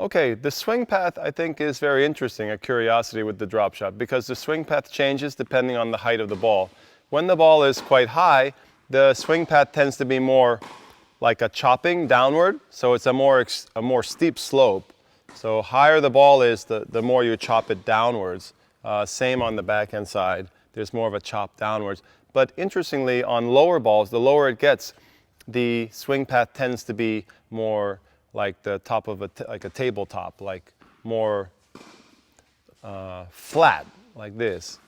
Okay, the swing path I think is very interesting, a curiosity with the drop shot, because the swing path changes depending on the height of the ball. When the ball is quite high, the swing path tends to be more like a chopping downward, so it's a more steep slope. So higher the ball is, the more you chop it downwards. Same on the backhand side, there's more of a chop downwards. But interestingly, on lower balls, the lower it gets, the swing path tends to be more like the top of like a tabletop, like more flat, like this.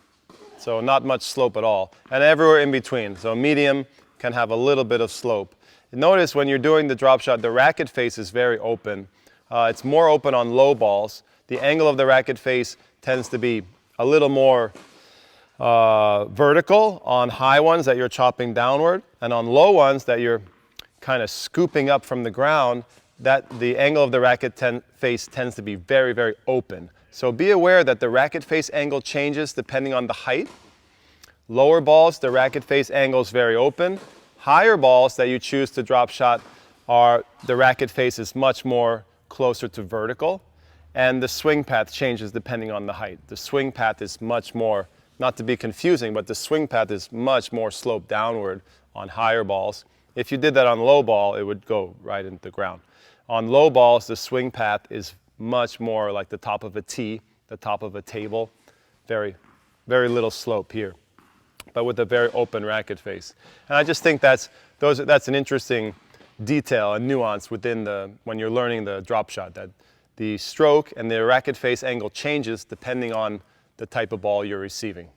So not much slope at all, and everywhere in between. So medium can have a little bit of slope. Notice when you're doing the drop shot, the racket face is very open. It's more open on low balls. The angle of the racket face tends to be a little more vertical on high ones that you're chopping downward, and on low ones that you're kind of scooping up from the ground, that the angle of the racket face tends to be very, very open. So be aware that the racket face angle changes depending on the height. Lower balls, the racket face angle is very open. Higher balls that you choose to drop shot the racket face is much more closer to vertical, and the swing path changes depending on the height. The swing path is much more, not to be confusing, but the swing path is much more sloped downward on higher balls. If you did that on low ball, it would go right into the ground. On low balls, the swing path is much more like the top of a tee, the top of a table. Very, very little slope here, but with a very open racket face. And I just think that's an interesting detail and nuance when you're learning the drop shot, that the stroke and the racket face angle changes depending on the type of ball you're receiving.